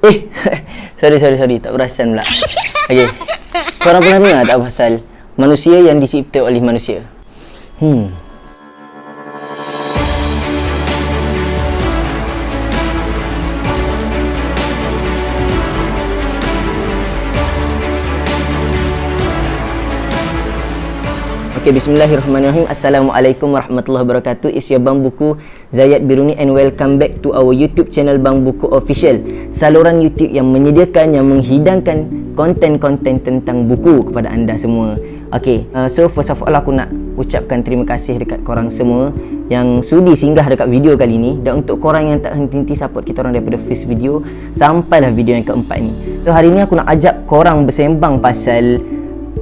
Eh, sorry, tak perasan pula. Okey. Korang pernah dengar tak pasal manusia yang dicipta oleh manusia? Okay, bismillahirrahmanirrahim. Assalamualaikum warahmatullahi wabarakatuh. It's your Bang Buku, Zayad Biruni, and welcome back to our YouTube channel Bang Buku Official. Saluran YouTube yang menyediakan, yang menghidangkan konten-konten tentang buku kepada anda semua. Okay, so first of all aku nak ucapkan terima kasih dekat korang semua yang sudi singgah dekat video kali ni, dan untuk korang yang tak henti-henti support kita orang daripada first video sampailah video yang keempat ni. So hari ni aku nak ajak korang bersembang pasal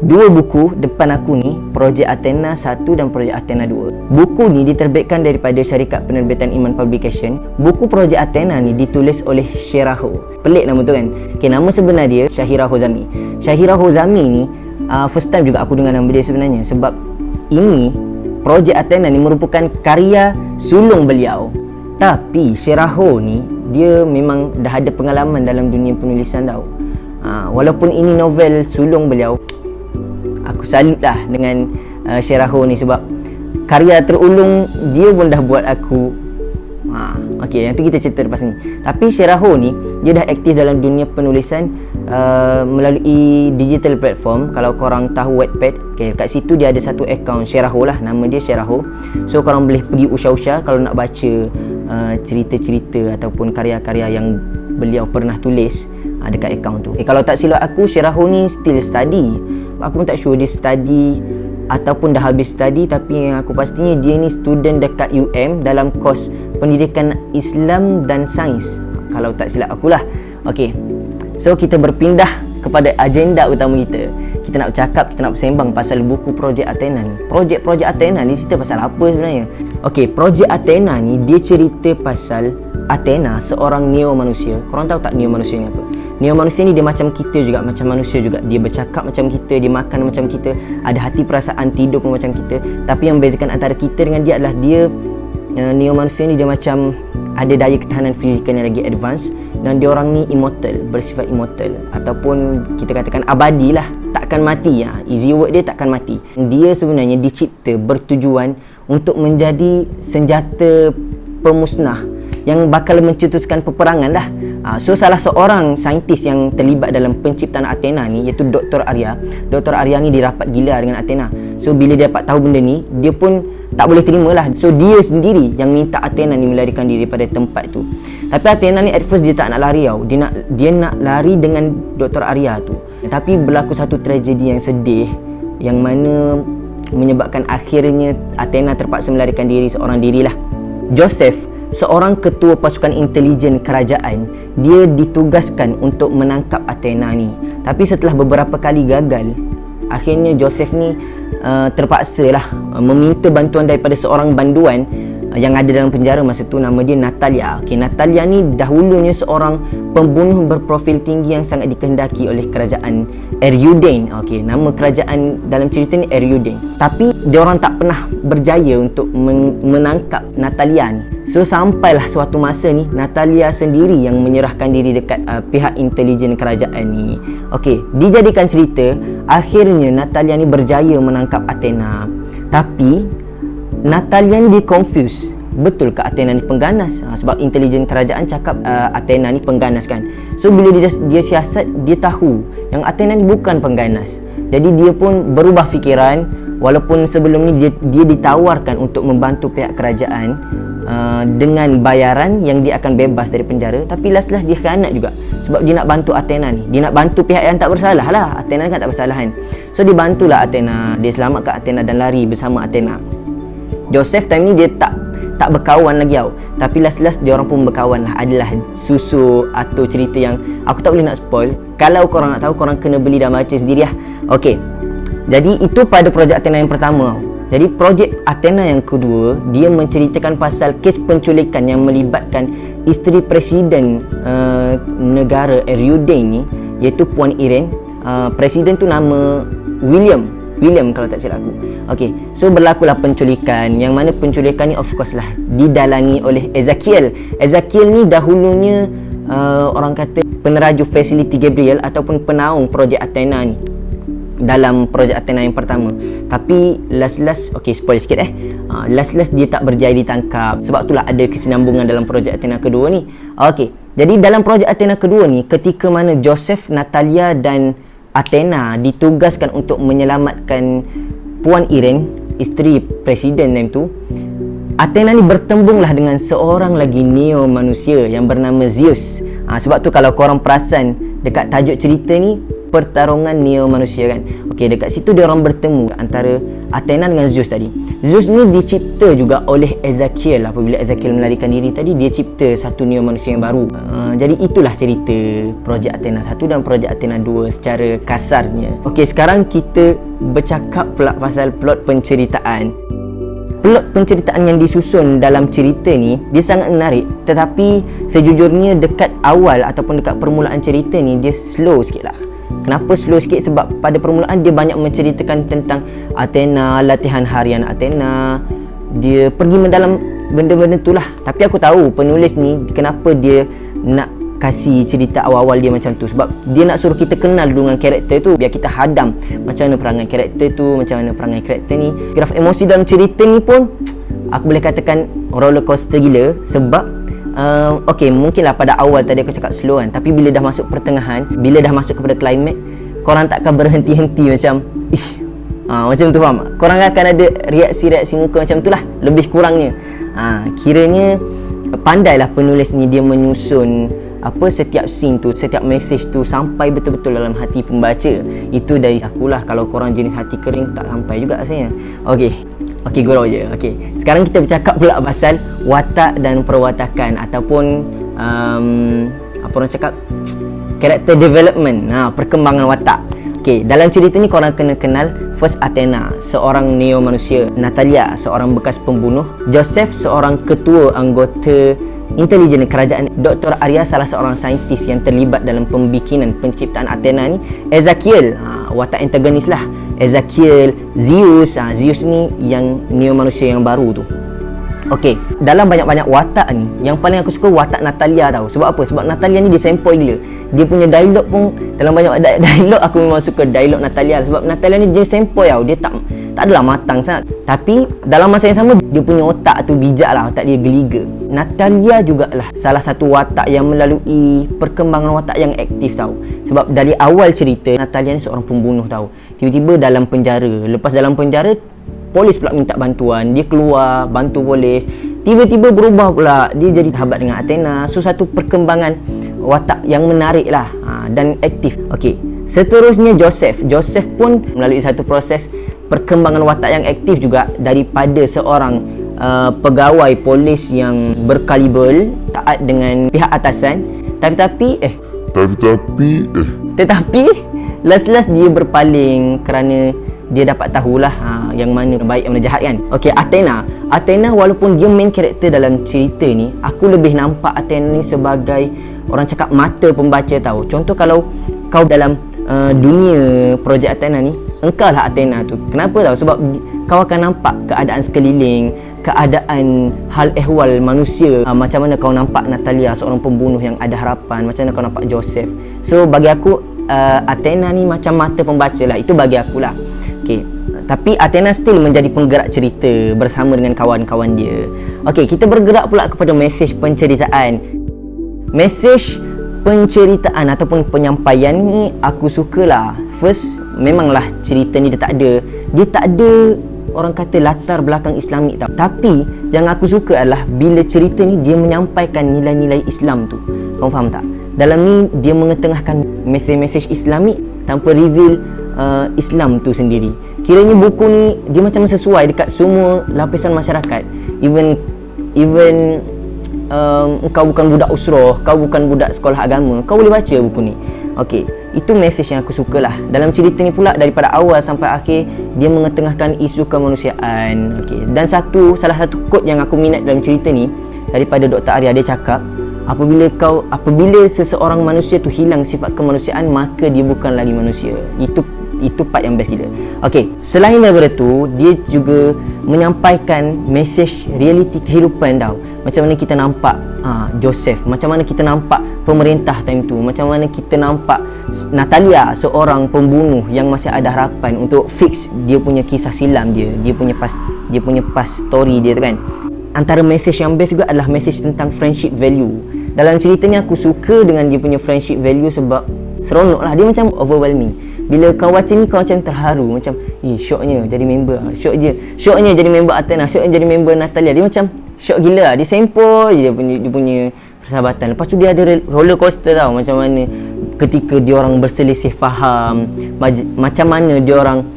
dua buku depan aku ni, Projek Athena 1 dan Projek Athena 2. Buku ni diterbitkan daripada syarikat penerbitan Iman Publication. Buku Projek Athena ni ditulis oleh Syahira. Pelik nama tu kan. Okay, nama sebenar dia Syahira Hozami. Syahira Hozami ni first time juga aku dengar nama dia sebenarnya, sebab ini Projek Athena ni merupakan karya sulung beliau. Tapi Syahira ni dia memang dah ada pengalaman dalam dunia penulisan tau. Walaupun ini novel sulung beliau, aku salut lah dengan Syahira ni, sebab karya terulung dia pun dah buat aku okay, yang tu kita cerita lepas ni. Tapi Syahira ni dia dah aktif dalam dunia penulisan melalui digital platform. Kalau korang tahu Wattpad, okay, kat situ dia ada satu akaun Syahira lah, nama dia Syahira. So korang boleh pergi usah-usah kalau nak baca cerita-cerita ataupun karya-karya yang beliau pernah tulis dekat akaun tu. Kalau tak silap aku, Syahira ni still study. Aku pun tak sure dia study ataupun dah habis study, tapi yang aku pastinya dia ni student dekat UM dalam kos pendidikan Islam dan Sains, kalau tak silap akulah. Okey, so kita berpindah kepada agenda utama kita. Kita nak bercakap, kita nak bersembang pasal buku Projek Athena ni. Projek Athena ni cerita pasal apa sebenarnya? Okey, Projek Athena ni dia cerita pasal Athena, seorang neo manusia. Korang tahu tak neo manusia ni apa? Neo manusia ni dia macam kita juga, macam manusia juga. Dia bercakap macam kita, dia makan macam kita, ada hati perasaan, tidur pun macam kita. Tapi yang membezakan antara kita dengan dia adalah dia neo manusia ni dia macam ada daya ketahanan fizikal yang lagi advance, dan dia orang ni immortal, bersifat immortal, ataupun kita katakan abadi lah, takkan mati. Easy word dia, takkan mati. Dia sebenarnya dicipta bertujuan untuk menjadi senjata pemusnah yang bakal mencetuskan peperangan dah. So salah seorang saintis yang terlibat dalam penciptaan Athena ni, iaitu Dr. Arya. Dr. Arya ni dia rapat gila dengan Athena. So bila dia dapat tahu benda ni, dia pun tak boleh terima lah. So dia sendiri yang minta Athena ni melarikan diri daripada tempat tu. Tapi Athena ni at first dia tak nak lari tau. Dia nak lari dengan Dr. Arya tu. Tapi berlaku satu tragedi yang sedih, yang mana menyebabkan akhirnya Athena terpaksa melarikan diri seorang diri lah. Joseph, seorang ketua pasukan intelijen kerajaan, dia ditugaskan untuk menangkap Athena ni. Tapi setelah beberapa kali gagal, akhirnya Joseph ni terpaksa lah meminta bantuan daripada seorang banduan yang ada dalam penjara masa tu, nama dia Natalia. Okay, Natalia ni dahulunya seorang pembunuh berprofil tinggi yang sangat dikehendaki oleh kerajaan Eryudain. Okay, nama kerajaan dalam cerita ni Eryudain. Tapi diorang tak pernah berjaya untuk menangkap Natalia ni. So sampailah suatu masa ni Natalia sendiri yang menyerahkan diri dekat pihak intelijen kerajaan ni. Okay, dijadikan cerita, akhirnya Natalia ni berjaya menangkap Athena. Tapi Natalia ni dia confuse, betul ke Athena ni pengganas? Sebab intelijen kerajaan cakap Athena ni pengganas kan. So bila dia siasat, dia tahu yang Athena ni bukan pengganas. Jadi dia pun berubah fikiran. Walaupun sebelum ni dia ditawarkan untuk membantu pihak kerajaan dengan bayaran yang dia akan bebas dari penjara, tapi last dia khianat juga. Sebab dia nak bantu Athena ni, dia nak bantu pihak yang tak bersalah lah. Athena kan tak bersalah kan. So dia bantulah Athena, dia selamatkan Athena dan lari bersama Athena. Joseph time ni dia tak berkawan lagi tau, tapi last dia orang pun berkawan lah. Adalah susu atau cerita yang aku tak boleh nak spoil. Kalau korang nak tahu, korang kena beli dan baca sendiri lah. Okay, jadi itu pada Projek Athena yang pertama tau. Jadi Projek Athena yang kedua, dia menceritakan pasal kes penculikan yang melibatkan isteri presiden negara Eryudain ni, iaitu Puan Irene. Presiden tu nama William kalau tak silap aku. Okey, so berlakulah penculikan, yang mana penculikan ni of course lah didalangi oleh Ezekiel. Ezekiel ni dahulunya orang kata peneraju fasiliti Gabriel ataupun penaung projek Athena ni dalam projek Athena yang pertama. Tapi last okey, spoil sikit last dia tak berjaya ditangkap. Sebab itulah ada kesinambungan dalam projek Athena kedua ni. Okey, jadi dalam projek Athena kedua ni, ketika mana Joseph, Natalia dan Athena ditugaskan untuk menyelamatkan Puan Irene, isteri presiden time tu, Athena ni bertembunglah dengan seorang lagi neo manusia yang bernama Zeus. Sebab tu kalau korang perasan dekat tajuk cerita ni, pertarungan neo manusia kan. Okey, dekat situ dia orang bertemu antara Athena dengan Zeus tadi. Zeus ni dicipta juga oleh Ezekiel. Apabila Ezekiel melarikan diri tadi, dia cipta satu neo manusia yang baru. Jadi itulah cerita projek Athena 1 dan projek Athena 2 secara kasarnya. Okey, sekarang kita bercakap pula pasal plot penceritaan. Plot penceritaan yang disusun dalam cerita ni dia sangat menarik, tetapi sejujurnya dekat awal ataupun dekat permulaan cerita ni dia slow sikit lah. Kenapa slow sikit? Sebab pada permulaan dia banyak menceritakan tentang Athena, latihan harian Athena, dia pergi mendalam benda-benda tu lah. Tapi aku tahu penulis ni kenapa dia nak kasih cerita awal-awal dia macam tu, sebab dia nak suruh kita kenal dengan karakter tu, biar kita hadam macam mana perangai karakter tu, macam mana perangai karakter ni. Graf emosi dalam cerita ni pun aku boleh katakan roller coaster gila. Sebab okey, mungkinlah pada awal tadi aku cakap slow kan, tapi bila dah masuk pertengahan, bila dah masuk kepada climax, korang takkan berhenti-henti macam macam tu, faham? Korang akan ada reaksi-reaksi muka macam tu lah, lebih kurangnya. Kiranya pandailah penulis ni dia menyusun setiap scene tu, setiap message tu sampai betul-betul dalam hati pembaca. Itu dari akulah. Kalau korang jenis hati kering, tak sampai juga rasanya. Okey, gurau je. Okey, sekarang kita bercakap pula pasal watak dan perwatakan ataupun apa orang cakap, character development, perkembangan watak. Okey, dalam cerita ni korang kena kenal first Athena, seorang neo manusia; Natalia, seorang bekas pembunuh; Joseph, seorang ketua anggota intelijen kerajaan; Dr. Arya, salah seorang saintis yang terlibat dalam pembikinan penciptaan Athena ni; Ezekiel, watak antagonis lah. Ezekiel, Zeus, Zeus ni yang neo manusia yang baru tu. Okey, dalam banyak-banyak watak ni, yang paling aku suka watak Natalia tau. Sebab apa? Sebab Natalia ni dia sempoi gila. Dia punya dialog pun, dalam banyak dialog aku memang suka dialog Natalia. Sebab Natalia ni jenis sempoi tau. Dia tak adalah matang sangat, tapi dalam masa yang sama dia punya otak tu bijak lah, otak dia geliga. Natalia jugalah salah satu watak yang melalui perkembangan watak yang aktif tau. Sebab dari awal cerita, Natalia ni seorang pembunuh tau. Tiba-tiba dalam penjara, lepas dalam penjara polis pula minta bantuan, dia keluar bantu polis, tiba-tiba berubah pula, dia jadi sahabat dengan Athena. So satu perkembangan watak yang menarik lah dan aktif. Okey, seterusnya Joseph pun melalui satu proses perkembangan watak yang aktif juga, daripada seorang pegawai polis yang berkaliber, taat dengan pihak atasan, tetapi last dia berpaling kerana dia dapat tahulah yang mana baik yang mana jahat kan. Okey, Athena walaupun dia main karakter dalam cerita ni, aku lebih nampak Athena ni sebagai orang cakap mata pembaca tau. Contoh kalau kau dalam dunia projek Athena ni, engkau lah Athena tu. Kenapa tau? Sebab kau akan nampak keadaan sekeliling, keadaan hal ehwal manusia. Macam mana kau nampak Natalia, seorang pembunuh yang ada harapan, macam mana kau nampak Joseph. So bagi aku Athena ni macam mata pembaca lah. Itu bagi aku lah. Okay. Tapi Athena still menjadi penggerak cerita bersama dengan kawan-kawan dia. Okey, kita bergerak pula kepada mesej penceritaan. Mesej penceritaan ataupun penyampaian ni aku sukalah. First, memanglah cerita ni dia tak ada orang kata latar belakang Islamik tau. Tapi yang aku suka adalah bila cerita ni dia menyampaikan nilai-nilai Islam tu. Kau faham tak? Dalam ni dia mengetengahkan mesej-mesej Islamik tanpa reveal Islam tu sendiri. Kiranya buku ni dia macam sesuai dekat semua lapisan masyarakat. Even kau bukan budak usrah, kau bukan budak sekolah agama, kau boleh baca buku ni. Okey, itu mesej yang aku sukalah. Dalam cerita ni pula daripada awal sampai akhir dia mengetengahkan isu kemanusiaan. Okey, dan salah satu quote yang aku minat dalam cerita ni daripada Dr. Arya, dia cakap, apabila seseorang manusia tu hilang sifat kemanusiaan, maka dia bukan lagi manusia. Itu Itu part yang best gila. Okay, selain daripada tu, dia juga menyampaikan message realiti kehidupan tau. Macam mana kita nampak Joseph, macam mana kita nampak pemerintah time tu, macam mana kita nampak Natalia, seorang pembunuh yang masih ada harapan untuk fix dia punya kisah silam dia punya past story dia tu kan. Antara message yang best juga adalah message tentang friendship value. Dalam cerita ni aku suka dengan dia punya friendship value sebab seronok lah, dia macam overwhelming. Bila kau baca ni kau macam terharu, macam syoknya jadi member, syoknya jadi member Athena, syoknya jadi member Natalia. Dia macam syok gila lah. Dia sempoi je dia punya persahabatan. Lepas tu dia ada roller coaster tau, macam mana ketika dia orang berselisih faham, macam mana dia orang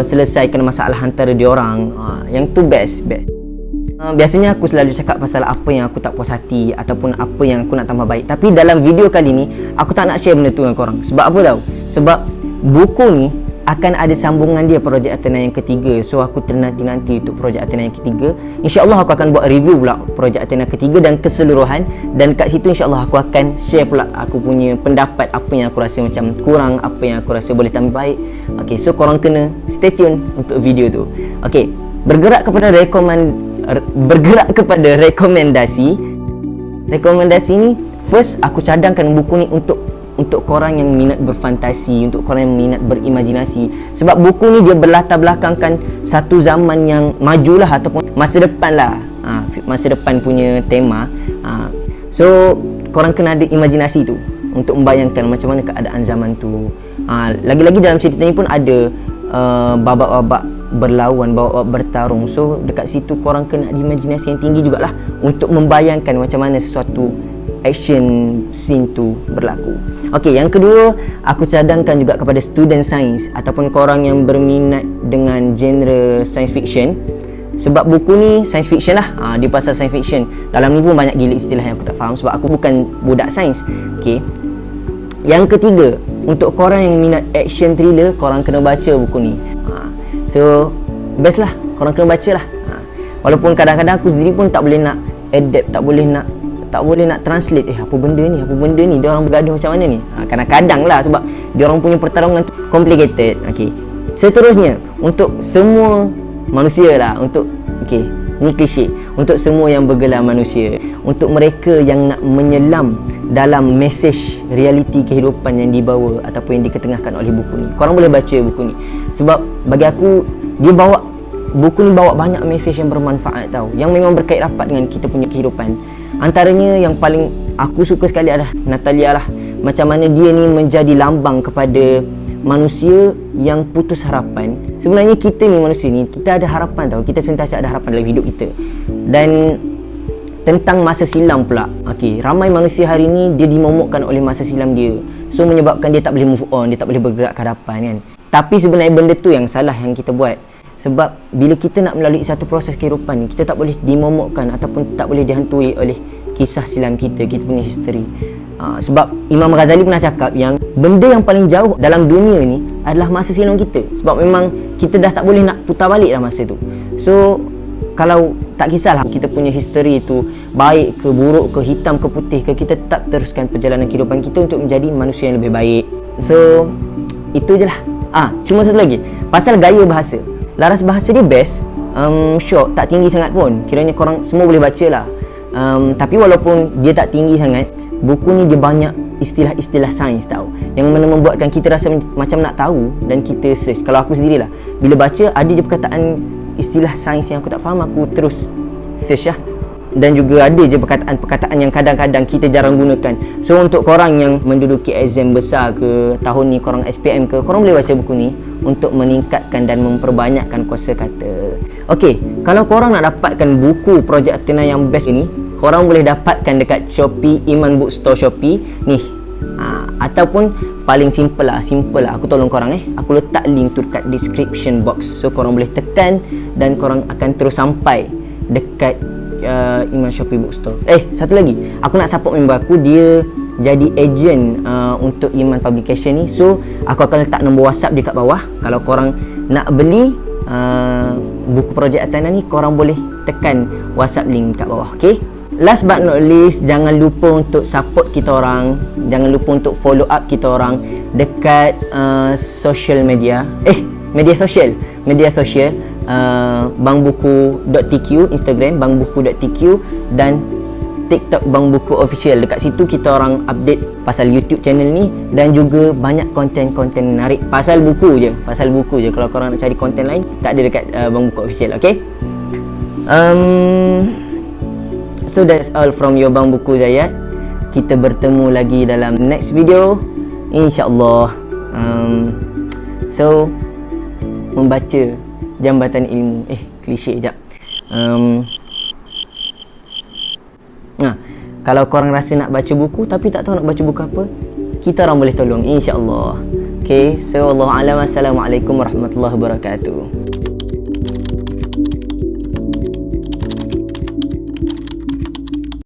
selesaikan masalah antara dia orang. Yang tu best. Biasanya aku selalu cakap pasal apa yang aku tak puas hati ataupun apa yang aku nak tambah baik. Tapi dalam video kali ni aku tak nak share benda tu dengan korang. Sebab apa tau? Sebab buku ni akan ada sambungan dia projek Athena yang ketiga. So aku ternanti-nanti untuk projek Athena yang ketiga. InsyaAllah aku akan buat review pula projek Athena ketiga dan keseluruhan. Dan kat situ insyaAllah aku akan share pula aku punya pendapat, apa yang aku rasa macam kurang, apa yang aku rasa boleh tambah baik. Okay, so korang kena stay tune untuk video tu. Okay, bergerak kepada rekomendasi. Rekomendasi ni, first aku cadangkan buku ni untuk korang yang minat berfantasi, untuk korang yang minat berimajinasi. Sebab buku ni dia berlatar belakangkan satu zaman yang majulah ataupun masa depan lah. Masa depan punya tema. So korang kena ada imajinasi tu untuk membayangkan macam mana keadaan zaman tu. Lagi-lagi dalam cerita ni pun ada babak-babak berlawan, babak-babak bertarung. So dekat situ korang kena ada imajinasi yang tinggi jugalah untuk membayangkan macam mana sesuatu action scene tu berlaku. Okey, yang kedua aku cadangkan juga kepada student science ataupun korang yang berminat dengan genre science fiction. Sebab buku ni science fiction lah. Dia pasal science fiction. Dalam ni pun banyak gila istilah yang aku tak faham sebab aku bukan budak sains. Okey. Yang ketiga, untuk korang yang minat action thriller, korang kena baca buku ni. So best lah, korang kena baca lah. Walaupun kadang-kadang aku sendiri pun tak boleh nak adapt, tak boleh nak translate apa benda ni dia orang bergaduh macam mana ni. Kadang-kadang lah sebab dia orang punya pertarungan tu complicated. Okey, seterusnya untuk semua manusia lah, ni klise, untuk semua yang bergelar manusia, untuk mereka yang nak menyelam dalam mesej realiti kehidupan yang dibawa ataupun yang diketengahkan oleh buku ni, korang boleh baca buku ni. Sebab bagi aku buku ni bawa banyak mesej yang bermanfaat tau, yang memang berkait rapat dengan kita punya kehidupan. Antaranya yang paling aku suka sekali adalah Natalia lah. Macam mana dia ni menjadi lambang kepada manusia yang putus harapan. Sebenarnya kita ni manusia ni, kita ada harapan tau. Kita sentiasa ada harapan dalam hidup kita. Dan tentang masa silam pula. Okey, ramai manusia hari ni dia dimomokkan oleh masa silam dia. So menyebabkan dia tak boleh move on, dia tak boleh bergerak ke hadapan kan. Tapi sebenarnya benda tu yang salah yang kita buat. Sebab bila kita nak melalui satu proses kehidupan ni, kita tak boleh dimomokkan ataupun tak boleh dihantui oleh kisah silam kita punya history. Sebab Imam Ghazali pernah cakap yang benda yang paling jauh dalam dunia ni adalah masa silam kita. Sebab memang kita dah tak boleh nak putar balik dah masa tu. So kalau tak kisahlah kita punya history tu baik ke buruk ke hitam ke putih ke, kita tetap teruskan perjalanan kehidupan kita untuk menjadi manusia yang lebih baik. So itu je lah. Cuma satu lagi pasal gaya bahasa. Laras bahasa dia best. Short, tak tinggi sangat pun. Kiranya korang semua boleh baca lah. Tapi walaupun dia tak tinggi sangat, buku ni dia banyak istilah-istilah sains tau, yang mana membuatkan kita rasa macam nak tahu dan kita search. Kalau aku sendirilah, bila baca ada je perkataan istilah sains yang aku tak faham, aku terus search lah. Dan juga ada je perkataan-perkataan yang kadang-kadang kita jarang gunakan. So untuk korang yang menduduki exam besar ke, tahun ni korang SPM ke, korang boleh baca buku ni untuk meningkatkan dan memperbanyakkan kuasa kata. Okey, kalau korang nak dapatkan buku Projek Athena yang best ni, korang boleh dapatkan dekat Shopee, Iman Bookstore Shopee ni. Ataupun paling simple lah, aku tolong korang aku letak link tu dekat description box. So korang boleh tekan dan korang akan terus sampai dekat Iman Shopee Bookstore. Satu lagi, aku nak support member aku, dia jadi agent untuk Iman Publication ni. So aku akan letak nombor WhatsApp dia kat bawah. Kalau korang nak beli buku Projek Athena ni, korang boleh tekan WhatsApp link kat bawah. Okay, Last but not least, jangan lupa untuk support kita orang. Jangan lupa untuk follow up kita orang dekat social media. Media sosial bangbuku.tq, Instagram bangbuku.tq dan TikTok Bang Buku Official. Dekat situ kita orang update pasal YouTube channel ni dan juga banyak konten-konten menarik pasal buku je. Kalau korang nak cari konten lain, tak ada dekat Bang Buku Official. Okay, so that's all from your Bang Buku Zayat. Kita bertemu lagi dalam next video, InsyaAllah. So membaca jambatan ilmu. Klise sekejap. Kalau korang rasa nak baca buku tapi tak tahu nak baca buku apa, kita orang boleh tolong, InsyaAllah. Okay, so Wallahualam. Assalamualaikum warahmatullahi wabarakatuh.